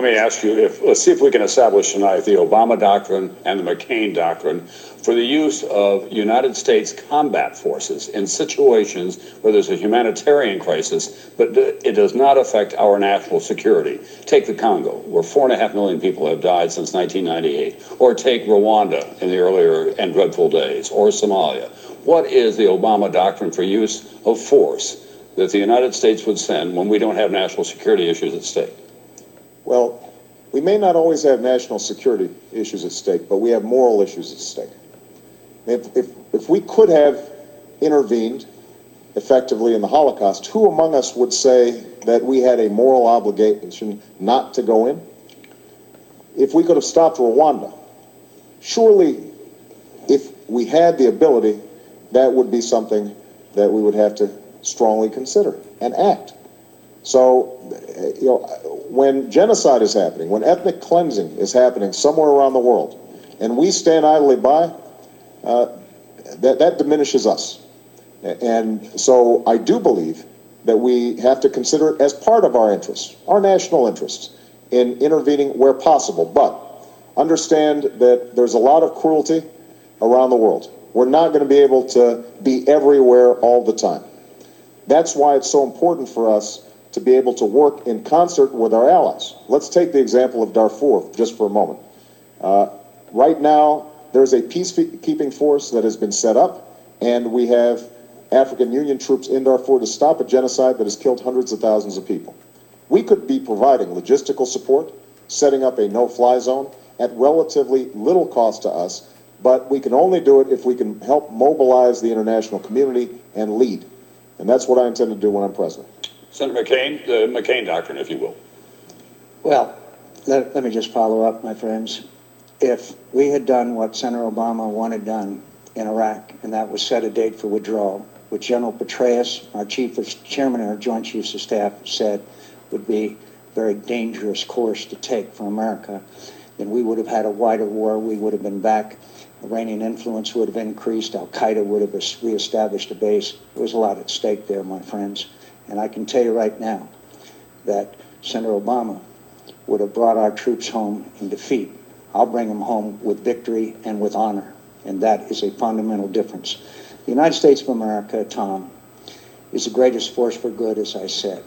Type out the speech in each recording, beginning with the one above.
me ask you, let's see if we can establish tonight the Obama doctrine and the McCain doctrine for the use of United States combat forces in situations where there's a humanitarian crisis, but it does not affect our national security. Take the Congo, where 4.5 million people have died since 1998, or take Rwanda in the earlier and dreadful days, or Somalia. What is the Obama doctrine for use of force that the United States would send when we don't have national security issues at stake? Well, we may not always have national security issues at stake, but we have moral issues at stake. If we could have intervened effectively in the Holocaust, who among us would say that we had a moral obligation not to go in? If we could have stopped Rwanda, surely if we had the ability, that would be something that we would have to strongly consider and act. So, when genocide is happening, when ethnic cleansing is happening somewhere around the world, and we stand idly by, that diminishes us. And so I do believe that we have to consider it as part of our interests, our national interests, in intervening where possible. But understand that there's a lot of cruelty around the world. We're not going to be able to be everywhere all the time. That's why it's so important for us to be able to work in concert with our allies. Let's take the example of Darfur just for a moment. Right now, there's a peacekeeping force that has been set up, and we have African Union troops in Darfur to stop a genocide that has killed hundreds of thousands of people. We could be providing logistical support, setting up a no-fly zone at relatively little cost to us, but we can only do it if we can help mobilize the international community and lead. And that's what I intend to do when I'm president. Senator McCain, the McCain doctrine, if you will. Well, let me just follow up, my friends. If we had done what Senator Obama wanted done in Iraq, and that was set a date for withdrawal, which General Petraeus, our chairman of our Joint Chiefs of Staff, said would be a very dangerous course to take for America, then we would have had a wider war. We would have been back. Iranian influence would have increased. Al-Qaeda would have reestablished a base. There was a lot at stake there, my friends. And I can tell you right now that Senator Obama would have brought our troops home in defeat. I'll bring them home with victory and with honor. And that is a fundamental difference. The United States of America, Tom, is the greatest force for good, as I said.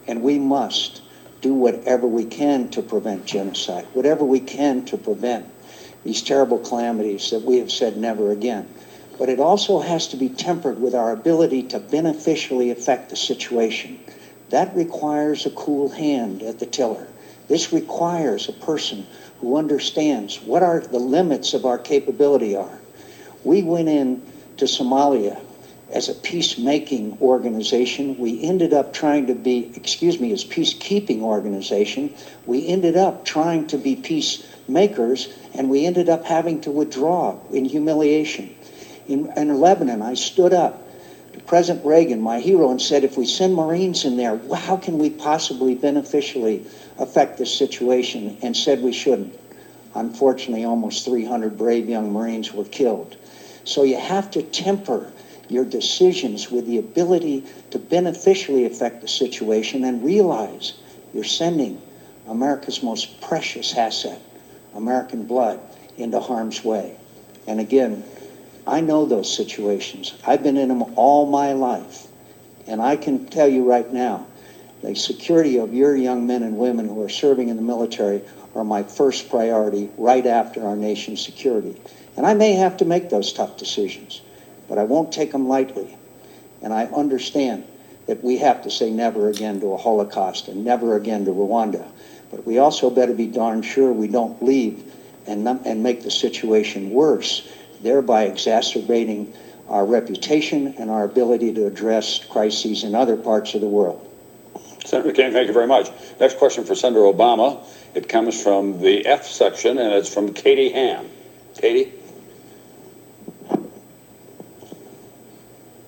And we must do whatever we can to prevent genocide, whatever we can to prevent these terrible calamities that we have said never again. But it also has to be tempered with our ability to beneficially affect the situation. That requires a cool hand at the tiller. This requires a person who understands what the limits of our capability are. We went in to Somalia as a peacemaking organization. We ended up trying to be, as peacekeeping organization. We ended up trying to be peacemakers, and we ended up having to withdraw in humiliation. In Lebanon, I stood up to President Reagan, my hero, and said, if we send Marines in there, how can we possibly beneficially affect this situation? And said we shouldn't. Unfortunately, almost 300 brave young Marines were killed. So you have to temper your decisions with the ability to beneficially affect the situation and realize you're sending America's most precious asset, American blood, into harm's way. And again, I know those situations. I've been in them all my life. And I can tell you right now, the security of your young men and women who are serving in the military are my first priority right after our nation's security. And I may have to make those tough decisions, but I won't take them lightly. And I understand that we have to say never again to a Holocaust and never again to Rwanda. But we also better be darn sure we don't leave and make the situation worse, thereby exacerbating our reputation and our ability to address crises in other parts of the world. Senator McCain, thank you very much. Next question for Senator Obama. It comes from the F section, and it's from Katie Ham. Katie?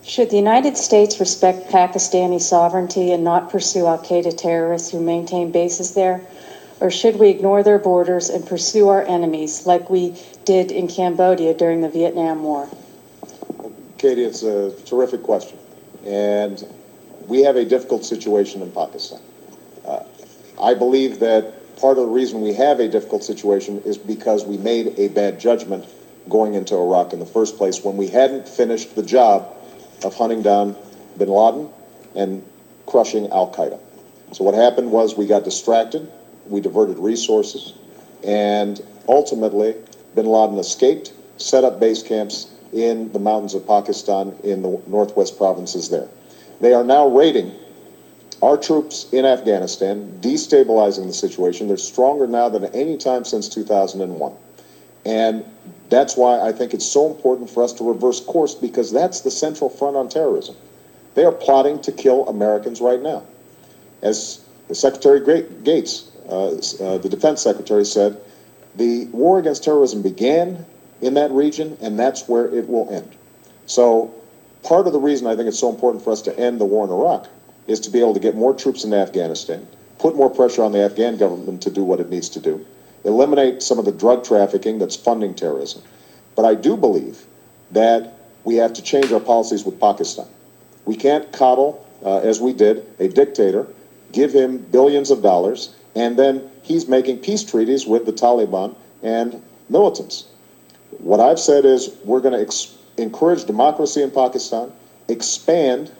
Should the United States respect Pakistani sovereignty and not pursue al-Qaeda terrorists who maintain bases there? Or should we ignore their borders and pursue our enemies like we did in Cambodia during the Vietnam War? Katie, it's a terrific question. And we have a difficult situation in Pakistan. I believe that part of the reason we have a difficult situation is because we made a bad judgment going into Iraq in the first place when we hadn't finished the job of hunting down bin Laden and crushing al-Qaeda. So what happened was we got distracted, we diverted resources, and ultimately bin Laden escaped, set up base camps in the mountains of Pakistan in the northwest provinces there. They are now raiding our troops in Afghanistan, destabilizing the situation. They're stronger now than at any time since 2001. And that's why I think it's so important for us to reverse course, because that's the central front on terrorism. They are plotting to kill Americans right now. As the Secretary Gates, the Defense Secretary, said, the war against terrorism began in that region, and that's where it will end. So part of the reason I think it's so important for us to end the war in Iraq is to be able to get more troops into Afghanistan, put more pressure on the Afghan government to do what it needs to do, eliminate some of the drug trafficking that's funding terrorism. But I do believe that we have to change our policies with Pakistan. We can't coddle, as we did, a dictator, give him billions of dollars, and then he's making peace treaties with the Taliban and militants. What I've said is we're going to encourage democracy in Pakistan, expand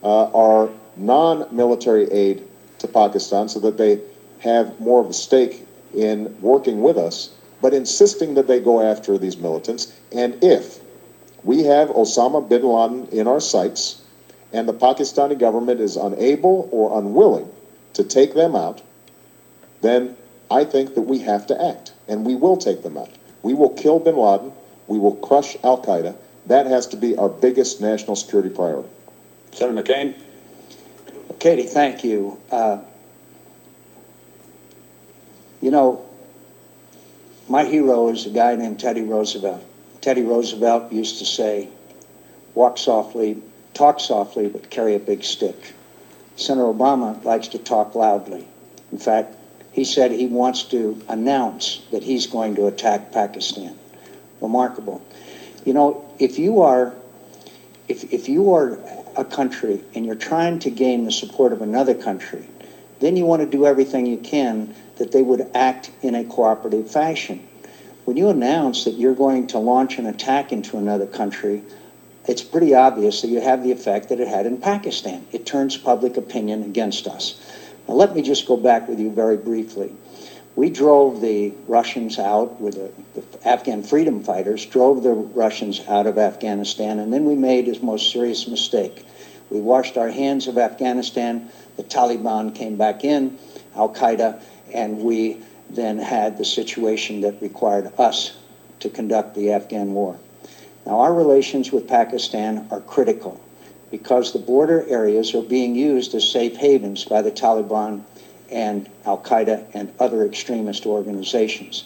our non-military aid to Pakistan so that they have more of a stake in working with us, but insisting that they go after these militants. And if we have Osama bin Laden in our sights and the Pakistani government is unable or unwilling to take them out, then I think that we have to act, and we will take them out. We will kill bin Laden. We will crush al-Qaeda. That has to be our biggest national security priority. Senator McCain? Katie, thank you. You know, my hero is a guy named Teddy Roosevelt. Teddy Roosevelt used to say, walk softly, talk softly, but carry a big stick. Senator Obama likes to talk loudly. In fact, he said he wants to announce that he's going to attack Pakistan. Remarkable. You know, if you are a country and you're trying to gain the support of another country, then you want to do everything you can that they would act in a cooperative fashion. When you announce that you're going to launch an attack into another country, it's pretty obvious that you have the effect that it had in Pakistan. It turns public opinion against us. Now, let me just go back with you very briefly. We drove the Russians out, with the Afghan freedom fighters, drove the Russians out of Afghanistan, and then we made his most serious mistake. We washed our hands of Afghanistan, the Taliban came back in, al-Qaeda, and we then had the situation that required us to conduct the Afghan war. Now, our relations with Pakistan are critical because the border areas are being used as safe havens by the Taliban and al-Qaeda and other extremist organizations.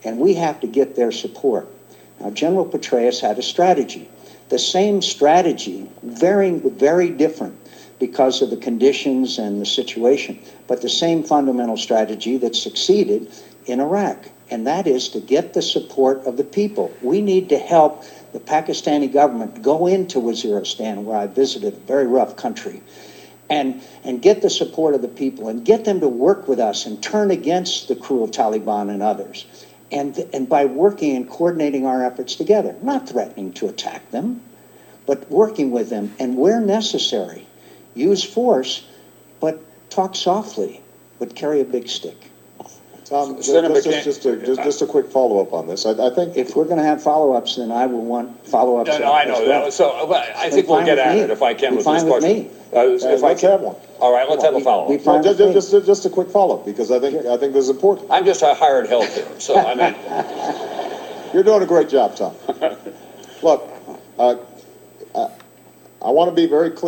And we have to get their support. Now, General Petraeus had a strategy. The same strategy, very different because of the conditions and the situation, but the same fundamental strategy that succeeded in Iraq, and that is to get the support of the people. We need to help the Pakistani government go into Waziristan, where I visited, a very rough country, and get the support of the people and get them to work with us and turn against the cruel Taliban and others. And by working and coordinating our efforts together, not threatening to attack them, but working with them, and where necessary, use force, but talk softly, but carry a big stick. Tom, just a quick follow-up on this. I think if we're going to have follow-ups, then I will want follow-ups. No, I know that. So I think we'll get at it if I can with this question. Let's have one. All right, let's have a follow-up. Just a quick follow-up, because I think this is important. I'm just a hired help here, so I mean, you're doing a great job, Tom. Look, I want to be very clear.